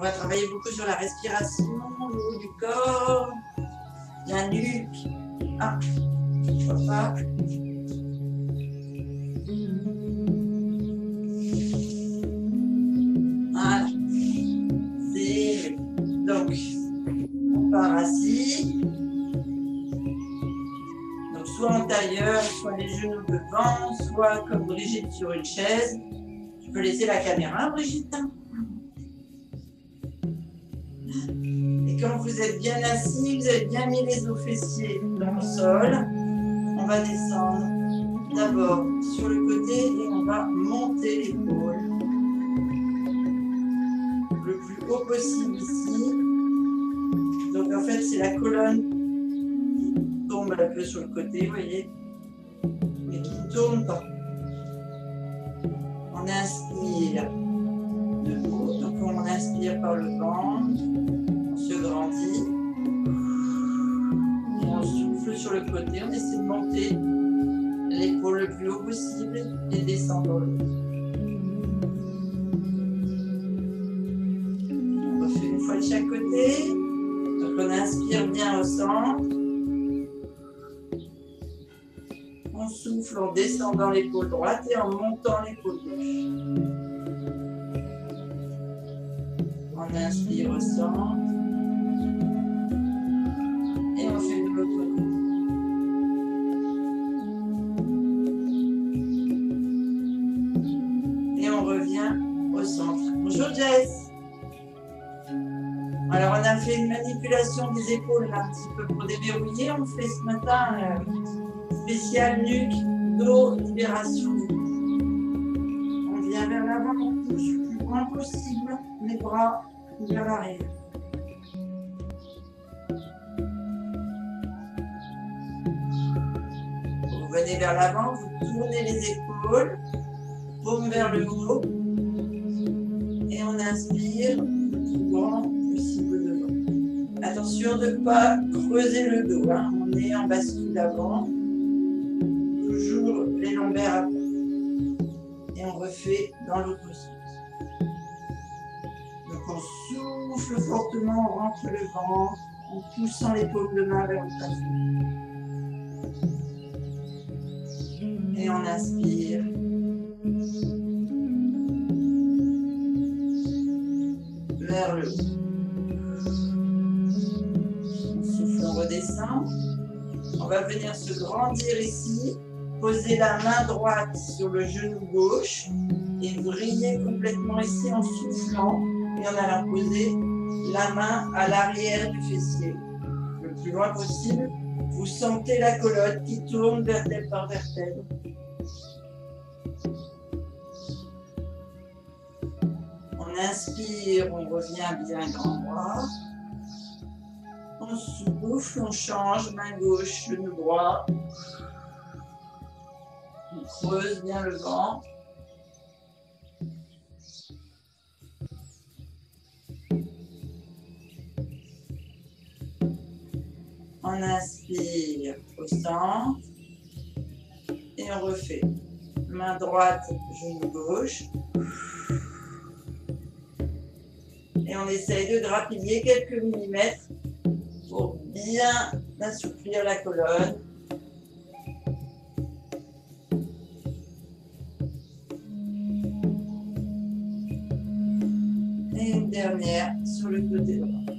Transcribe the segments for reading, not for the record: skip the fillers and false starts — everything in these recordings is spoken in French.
On va travailler beaucoup sur la respiration, le haut du corps, la nuque. Ah, pourquoi pas. Voilà. C'est donc on part assis. Donc soit en tailleur, soit les genoux devant, soit comme Brigitte sur une chaise. Tu peux laisser la caméra, Brigitte. Et quand vous êtes bien assis, vous avez bien mis les os fessiers dans le sol. On va descendre d'abord sur le côté et on va monter l'épaule le plus haut possible ici. Donc en fait, c'est la colonne qui tombe un peu sur le côté, vous voyez, mais qui ne tourne pas. On inspire debout, donc on inspire par le ventre, on se grandit. Et on souffle sur le côté, on essaie de monter l'épaule le plus haut possible et descendre l'autre. On refait une fois de chaque côté. Donc on inspire bien au centre. On souffle en descendant l'épaule droite et en montant l'épaule gauche. On inspire au centre. Et on fait de l'autre côté. Et on revient au centre. Bonjour Jess. Alors on a fait une manipulation des épaules là, un petit peu pour déverrouiller. On fait ce matin spécial nuque, dos, libération. On vient vers l'avant, on pousse le plus loin possible les bras vers l'arrière. Vous venez vers l'avant, vous tournez les épaules, paume vers le haut. Et on inspire le plus grand possible devant. Attention de ne pas creuser le dos. Hein. On est en bascule avant. Toujours les lombaires à plat. Et on refait dans l'autre sens. Donc on souffle fortement, on rentre le ventre, en poussant les paumes de main vers le plafond. Et on inspire. Vers le haut. On souffle, on redescend. On va venir se grandir ici. Poser la main droite sur le genou gauche et briller complètement ici en soufflant et en allant poser la main à l'arrière du fessier. Le plus loin possible, vous sentez la colonne qui tourne vertèbre par vertèbre. On inspire, on revient bien grand droit. On souffle, on change, main gauche, genou droit. On creuse bien le ventre. On inspire au centre. Et on refait. Main droite, genou gauche. Et on essaye de grappiller quelques millimètres pour bien assouplir la colonne. Et une dernière sur le côté droit.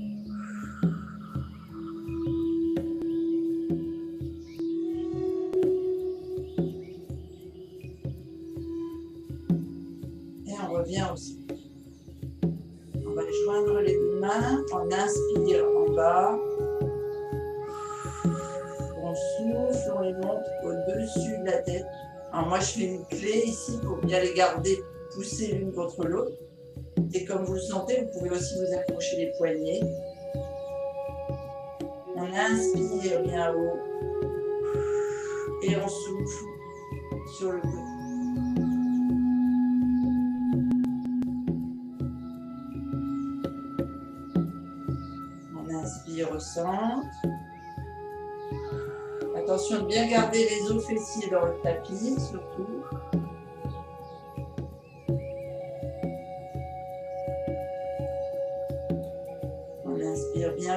Et on revient au centre. On va joindre les deux mains. On inspire en bas. On souffle, on les monte au-dessus de la tête. Alors moi, je fais une clé ici pour bien les garder poussées l'une contre l'autre. Et comme vous le sentez, vous pouvez aussi vous accrocher les poignets. On inspire bien haut. Et on souffle sur le côté. On inspire au centre. Attention de bien garder les os fessiers dans le tapis, surtout.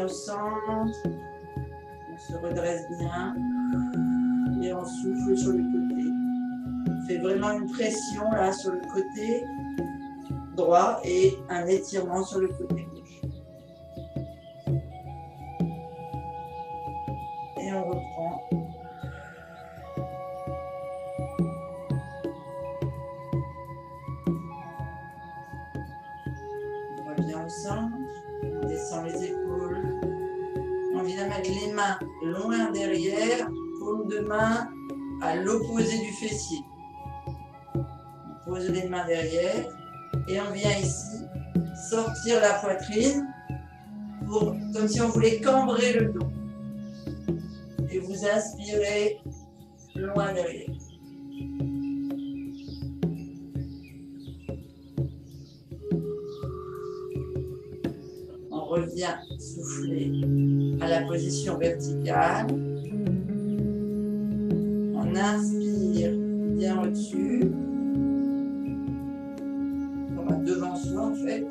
au centre. On se redresse bien. Et on souffle sur le côté. On fait vraiment une pression là sur le côté droit et un étirement sur le côté gauche. Et on reprend. On revient au centre. On descend les épaules. On vient mettre les mains loin derrière. Paume de main à l'opposé du fessier. On pose les mains derrière et on vient ici sortir la poitrine comme si on voulait cambrer le dos. Et vous inspirez loin derrière. On revient souffler à la position verticale. On inspire bien au-dessus, comme devant soi en fait,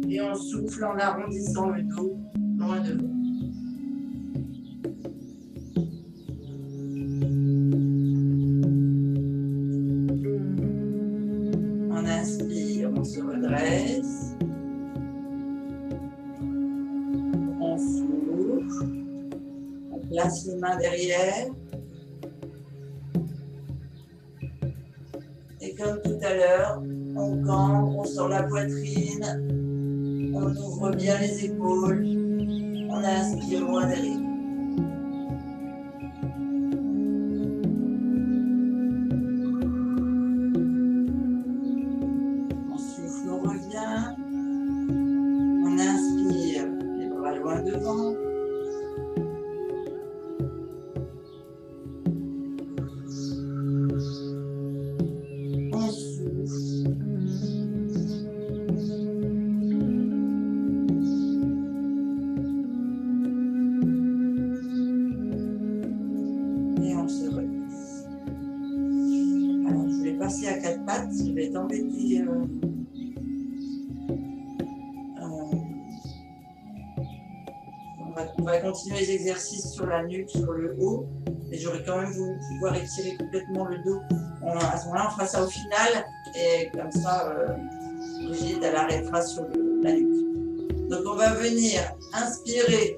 et on souffle en arrondissant le dos loin devant. On inspire, on se redresse, on souffle, on place les mains derrière. Et comme tout à l'heure, on cambre, on sort la poitrine, on ouvre bien les épaules, on inspire loin derrière. On souffle, on revient, on inspire, les bras loin devant. Passer à quatre pattes, je vais t'embêter. On va continuer les exercices sur la nuque, sur le haut, et j'aurais quand même voulu pouvoir étirer complètement le dos. À ce moment-là, on fera ça au final, et comme ça, Brigitte, elle arrêtera sur la nuque. Donc, on va venir inspirer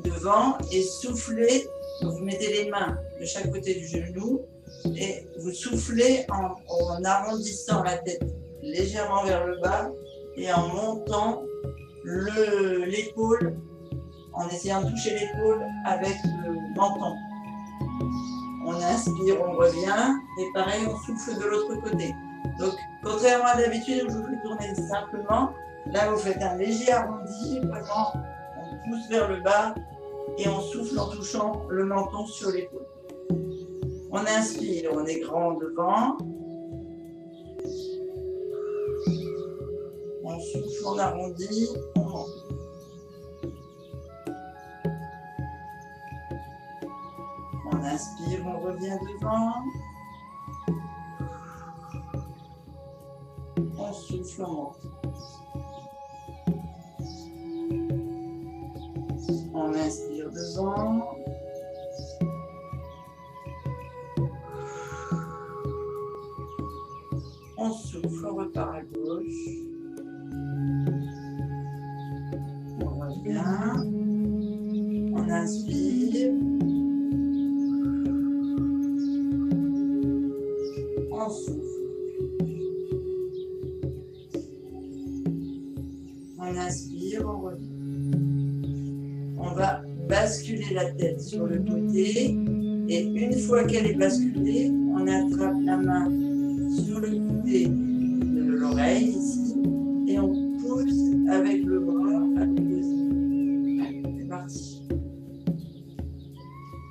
devant et souffler. Donc, vous mettez les mains de chaque côté du genou. Et vous soufflez en arrondissant la tête légèrement vers le bas et en montant l'épaule, en essayant de toucher l'épaule avec le menton. On inspire, on revient, et pareil, on souffle de l'autre côté. Donc, contrairement à d'habitude où je vous fais tourner simplement, là vous faites un léger arrondi, vraiment, on pousse vers le bas et on souffle en touchant le menton sur l'épaule. On inspire, on est grand devant. On souffle, on arrondit, on monte. On inspire, on revient devant. On souffle, on monte. On inspire devant. On souffle, on repart à gauche. On revient. On inspire. On souffle. On inspire, on revient. On va basculer la tête sur le côté. Et une fois qu'elle est basculée, on attrape la main sur le côté de l'oreille ici et on pousse avec le bras à l'opposé. Allez, c'est parti.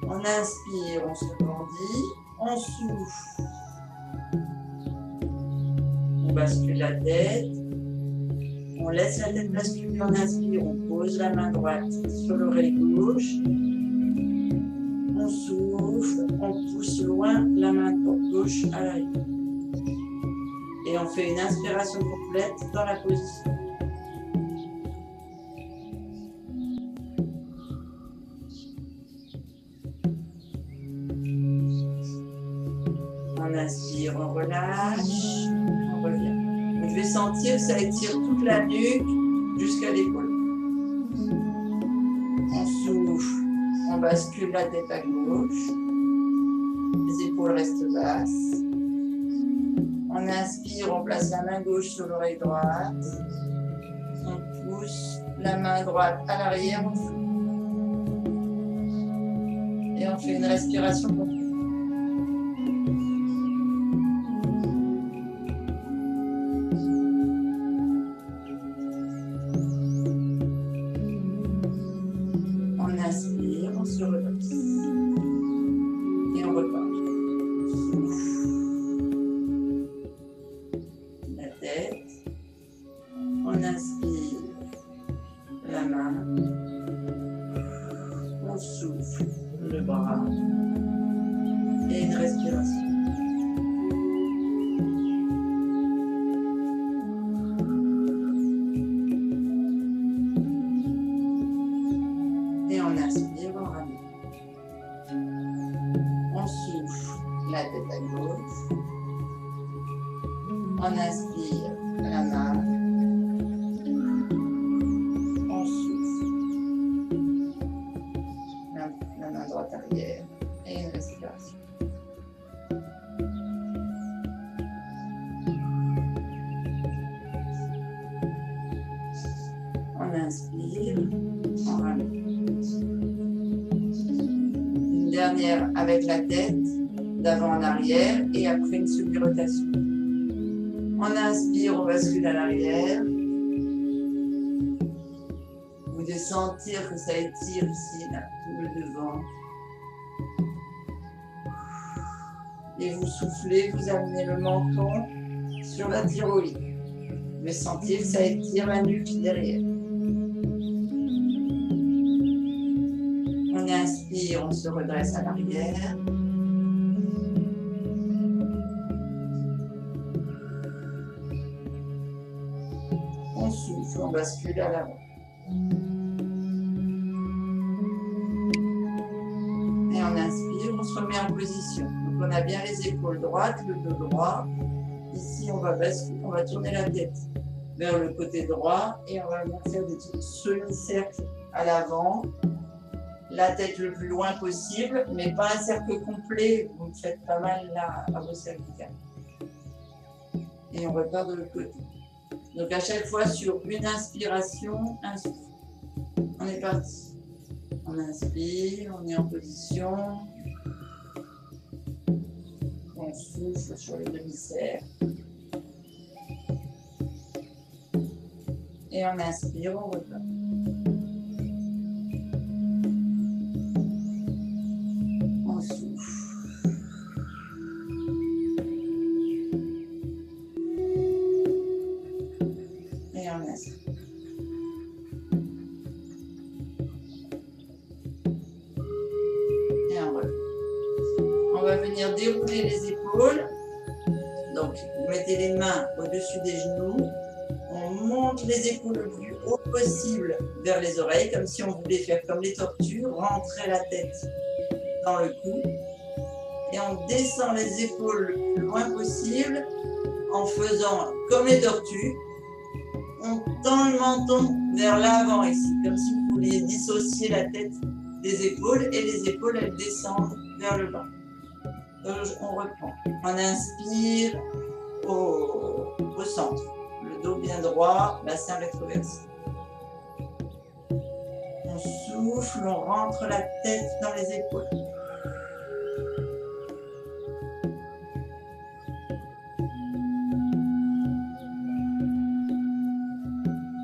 On inspire, on se grandit, on souffle. On bascule la tête. On laisse la tête basculer, on inspire, on pose la main droite sur l'oreille gauche. On souffle, on pousse loin la main gauche à l'arrière. Et on fait une inspiration complète dans la position. On inspire, on relâche, on revient. Vous devez sentir que ça étire toute la nuque jusqu'à l'épaule. On souffle, on bascule la tête à gauche. Les épaules restent basses. On inspire, on place la main gauche sur l'oreille droite. On pousse la main droite à l'arrière, on souffle. Et on fait une respiration continue. On inspire, on se relaxe. Et on repart. La tête. On inspire la main. On souffle le bras. Et une respiration. Et on inspire, on ramène. On souffle la tête à gauche. On inspire la main. On souffle. La main droite arrière. Et une respiration. On inspire, on ramène. Une dernière avec la tête, d'avant en arrière, et après une semi-rotation. On inspire, on bascule à l'arrière. Vous devez sentir que ça étire ici, là, tout le devant. Et vous soufflez, vous amenez le menton sur la thyroïde. Vous devez sentir que ça étire la nuque derrière. On inspire, on se redresse à l'arrière. On souffle, on bascule à l'avant. Et on inspire, on se remet en position. Donc on a bien les épaules droites, le dos droit. Ici, on va basculer, on va tourner la tête vers le côté droit et on va faire des semi-cercles à l'avant. La tête le plus loin possible, mais pas un cercle complet. Vous me faites pas mal là à vos cervicales. Et on repart de l'autre côté. Donc à chaque fois sur une inspiration, un souffle. On est parti. On inspire, on est en position. On souffle sur le demi-cercle. Et on inspire, on repart. On souffle. Et on inspire. Et on repart. On va venir dérouler les épaules. Donc, vous mettez les mains au-dessus des genoux. On monte les épaules le plus haut possible vers les oreilles, comme si on voulait faire comme les tortues, rentrer la tête dans le cou. Et on descend les épaules le plus loin possible en faisant comme les tortues. On tend le menton vers l'avant ici, comme si vous vouliez dissocier la tête des épaules et les épaules elles descendent vers le bas. On reprend. On inspire au centre. Le dos bien droit, bassin rétroversé. On souffle, on rentre la tête dans les épaules.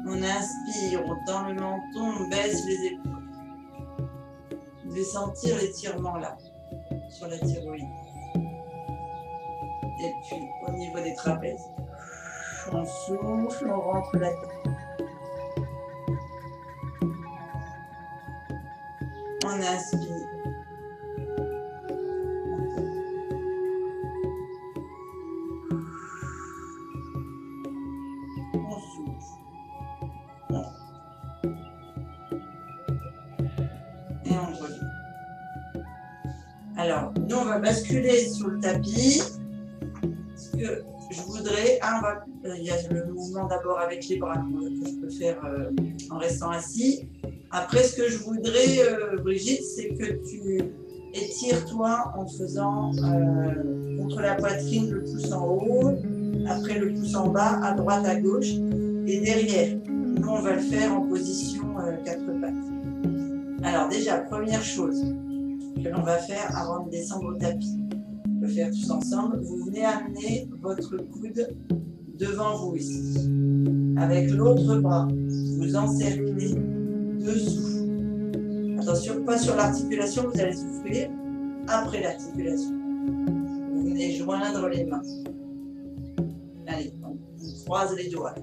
On inspire, on tend le menton, on baisse les épaules. Vous devez sentir l'étirement là, sur la thyroïde. Et puis au niveau des trapèzes. On souffle, on rentre la tête. On inspire. On souffle. Et on revient. Alors, nous on va basculer sur le tapis. Ce que je voudrais, il y a le mouvement d'abord avec les bras que je peux faire en restant assis. Après, ce que je voudrais, Brigitte, c'est que tu étires-toi en faisant contre la poitrine le pouce en haut, après le pouce en bas, à droite, à gauche, et derrière. Nous, on va le faire en position 4 pattes. Alors déjà, première chose que l'on va faire avant de descendre au tapis, on peut faire tous ensemble, vous venez amener votre coude devant vous ici. Avec l'autre bras, vous encerclez dessous. Attention, pas sur l'articulation, vous allez souffrir après l'articulation. Vous venez joindre les mains. Allez, on croise les doigts.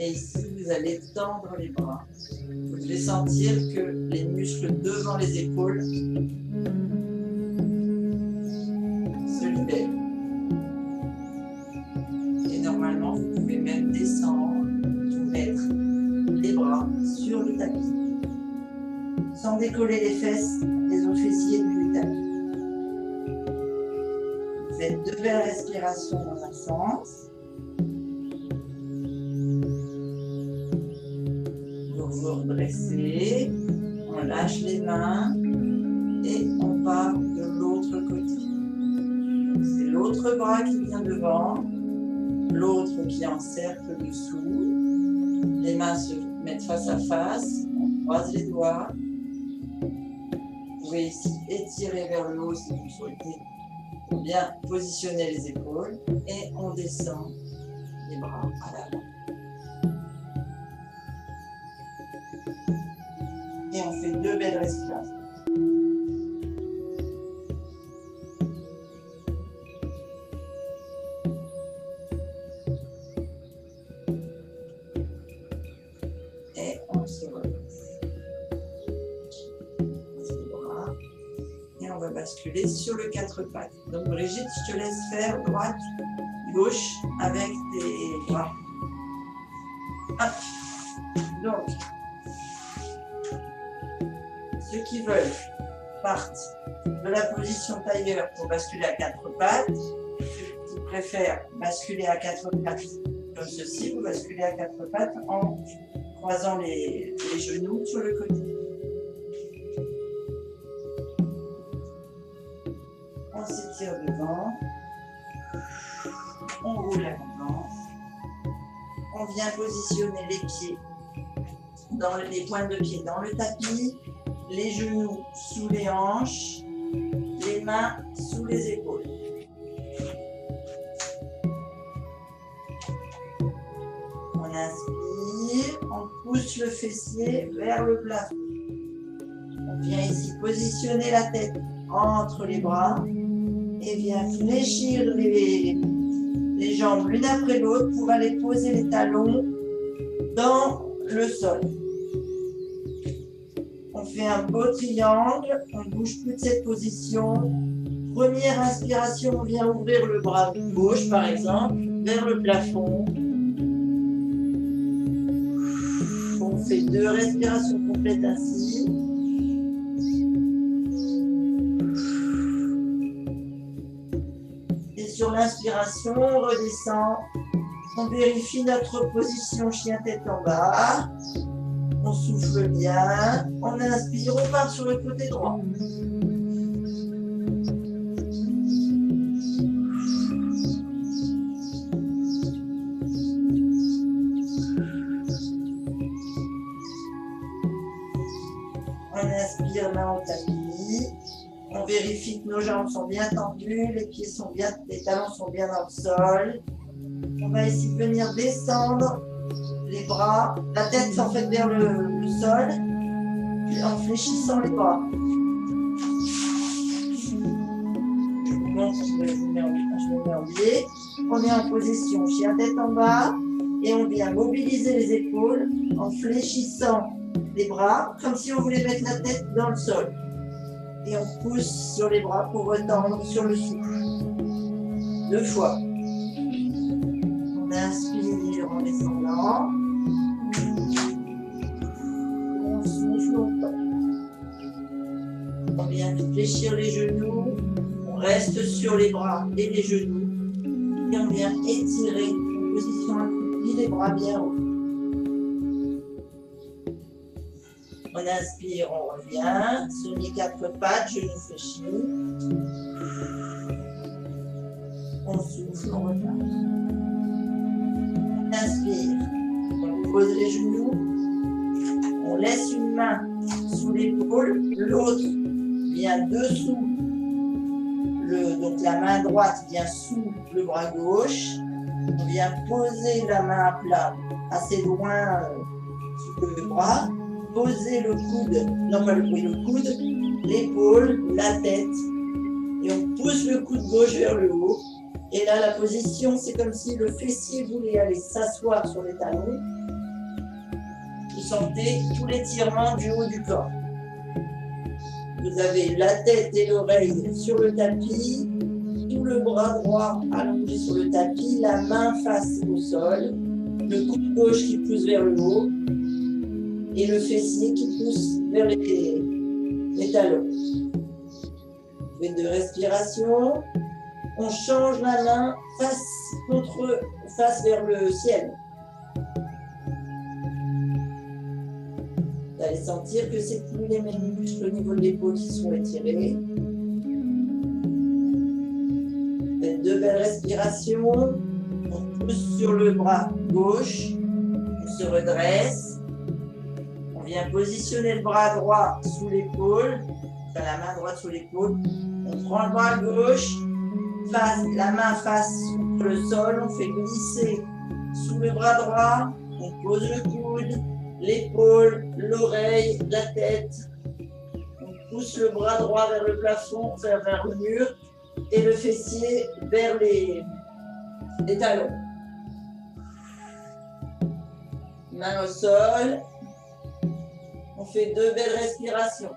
Et ici, vous allez tendre les bras. Vous devez sentir que les muscles devant les épaules se libèrent. Et normalement, vous pouvez même descendre, mettre les bras sur le tapis, sans décoller les fesses, les os fessiers du tapis. Vous faites 2 belles respirations dans un sens. Vous redressez, on lâche les mains et on part de l'autre côté. C'est l'autre bras qui vient devant, l'autre qui encercle dessous. Les mains se mettent face à face, on croise les doigts. Vous pouvez ici étirer vers le haut si vous souhaitez pour bien positionner les épaules et on descend les bras à l'avant. Et on fait 2 belles respirations. Et on se redresse. On se les bras. Et on va basculer sur le 4 pattes. Donc Brigitte, je te laisse faire droite, gauche avec tes bras. Hop. Donc, ceux qui veulent partent de la position tailleur pour basculer à 4 pattes. Ceux qui préfèrent basculer à 4 pattes comme ceci, vous basculez à 4 pattes en croisant les genoux sur le côté. On s'étire devant. On roule la tendance. On vient positionner les pieds, les pointes de pied dans le tapis. Les genoux sous les hanches, les mains sous les épaules. On inspire, on pousse le fessier vers le plafond. On vient ici positionner la tête entre les bras et vient fléchir les jambes l'une après l'autre pour aller poser les talons dans le sol. On fait un beau triangle, on ne bouge plus de cette position. Première inspiration, on vient ouvrir le bras gauche par exemple, vers le plafond. On fait 2 respirations complètes ainsi. Et sur l'inspiration, on redescend. On vérifie notre position chien-tête en bas. On souffle bien, on inspire, on part sur le côté droit. On inspire main au tapis. On vérifie que nos jambes sont bien tendues, les talons sont bien dans le sol. On va ici venir descendre les bras, la tête en fait vers le sol, en fléchissant les bras. Je me mets en biais. On est en position chien tête en bas et on vient mobiliser les épaules en fléchissant les bras comme si on voulait mettre la tête dans le sol. Et on pousse sur les bras pour retendre sur le souffle. 2 fois. On inspire en descendant. On souffle, on tombe. On vient fléchir les genoux. On reste sur les bras et les genoux. Et on vient étirer en position accroupie, les bras bien hauts. On inspire, on revient. Sur les quatre pattes, genoux fléchis. On souffle, on repart. On inspire, on pose les genoux. On laisse une main sous l'épaule, l'autre vient dessous. Donc la main droite vient sous le bras gauche. On vient poser la main à plat, assez loin sous le bras. Poser le coude, non pas le coude, l'épaule, la tête. Et on pousse le coude gauche vers le haut. Et là, la position, c'est comme si le fessier voulait aller s'asseoir sur les talons. Vous sentez tout l'étirement du haut du corps. Vous avez la tête et l'oreille sur le tapis, tout le bras droit allongé sur le tapis, la main face au sol, le coude gauche qui pousse vers le haut et le fessier qui pousse vers les talons. Vous faites 2 respirations. On change la main face vers le ciel. Vous allez sentir que c'est plus les mêmes muscles au niveau de l'épaule qui sont étirés. Faites 2 belles respirations. On pousse sur le bras gauche. On se redresse. On vient positionner le bras droit sous l'épaule. Enfin, la main droite sous l'épaule. On prend le bras gauche. La main face sur le sol. On fait glisser sous le bras droit. On pose le coude. L'épaule, l'oreille, la tête. On pousse le bras droit vers le plafond, vers le mur, et le fessier vers les talons. Main au sol. On fait 2 belles respirations.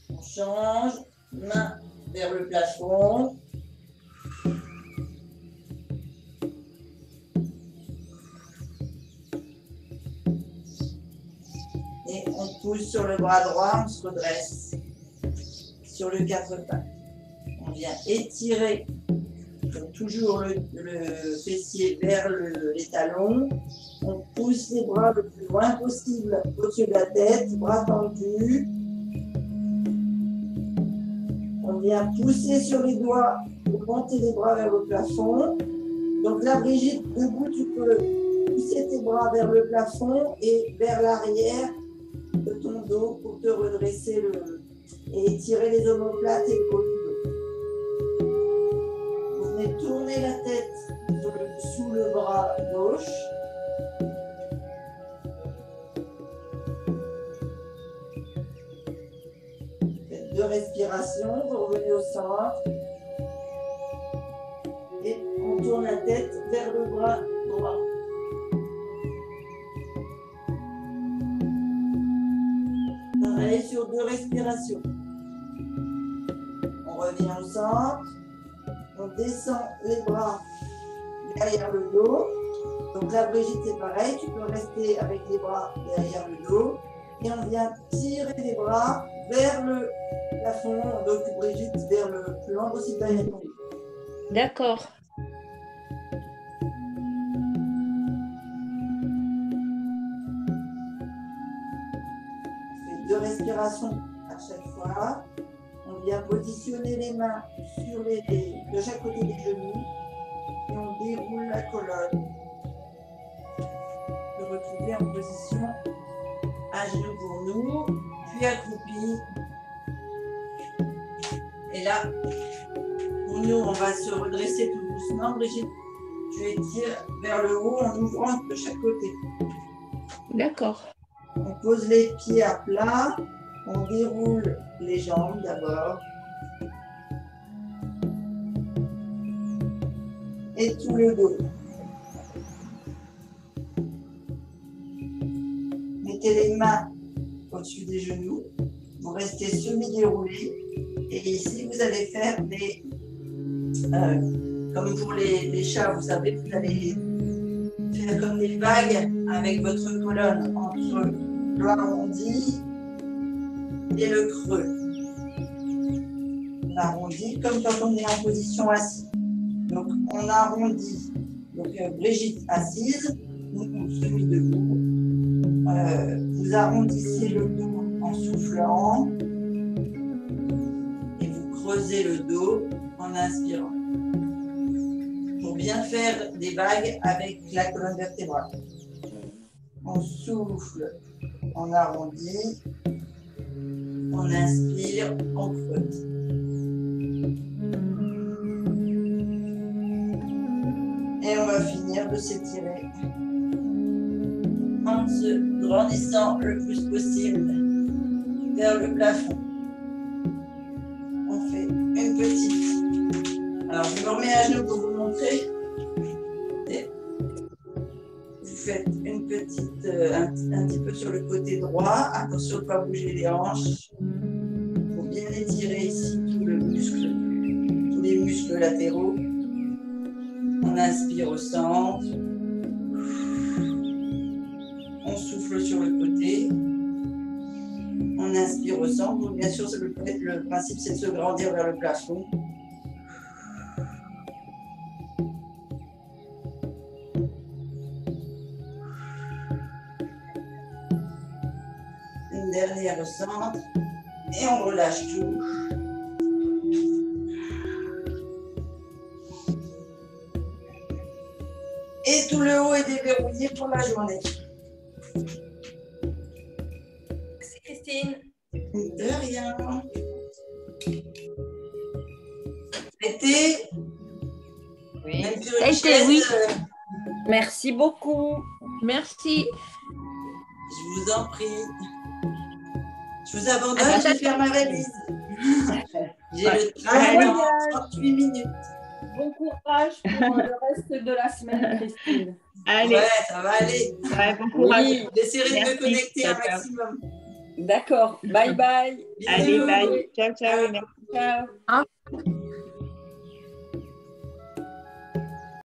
On change. Main vers le plafond. Et on pousse sur le bras droit, on se redresse sur le 4 pattes. On vient étirer, comme toujours, le fessier vers les talons. On pousse les bras le plus loin possible au-dessus de la tête, bras tendus. On vient pousser sur les doigts pour monter les bras vers le plafond. Donc là, Brigitte, debout, tu peux pousser tes bras vers le plafond et vers l'arrière de ton dos pour te redresser et étirer les omoplates et le haut du dos. Vous venez tourner la tête sous le bras gauche. Faites 2 respirations, vous revenez au centre. Et on tourne la tête vers le bras droit. Pareil sur 2 respirations. On revient au centre. On descend les bras derrière le dos. Donc là, Brigitte, c'est pareil. Tu peux rester avec les bras derrière le dos. Et on vient tirer les bras vers le plafond. Donc Brigitte, vers le plus loin possible derrière ton dos. D'accord. On fait 2 respirations à chaque fois. On vient positionner les mains de chaque côté des genoux et on déroule la colonne. De retrouver en position à genoux pour nous, puis accroupi. Et là, pour nous, on va se redresser tout doucement. Brigitte, tu étires vers le haut en ouvrant de chaque côté. D'accord. On pose les pieds à plat. On déroule les jambes d'abord. Et tout le dos. Mettez les mains au-dessus des genoux. Vous restez semi-déroulés. Et ici, vous allez faire des... comme pour les chats, vous savez, vous allez faire comme des vagues avec votre colonne entre doigts arrondis et le creux. On arrondit comme quand on est en position assise. Donc, on arrondit. Donc, Brigitte assise, nous on se met debout. Vous arrondissez le dos en soufflant et vous creusez le dos en inspirant. Pour bien faire des vagues avec la colonne vertébrale. On souffle, on arrondit, on inspire, on creuse. Et on va finir de s'étirer en se grandissant le plus possible vers le plafond. On fait une petite. Alors, je me remets à genoux pour vous montrer. Et vous faites une petite, un petit peu sur le côté droit. Attention de ne pas bouger les hanches. Il faut bien étirer ici tous les muscles latéraux. On inspire au centre. On souffle sur le côté. On inspire au centre. Donc, bien sûr, le principe, c'est de se grandir vers le plafond. Une dernière au centre. Et on relâche tout. Et tout le haut est déverrouillé pour la journée. Merci Christine. De rien. Été. Oui. Même sur une Été, chaise, oui. Merci beaucoup. Merci. Je vous en prie. Je vous abandonne, Ah bah, je vais faire ma valise. J'ai Ouais. le train Bon dans voyage. 38 minutes. Bon courage pour le reste de la semaine, Christine. Allez, Ouais, ça va aller. ouais, bon courage. Oui, J'essaierai de me Merci. connecter un Ciao, ciao. maximum. d'accord. Bye bye. Allez, Bisous. bye. Ciao, ciao et merci. Ciao.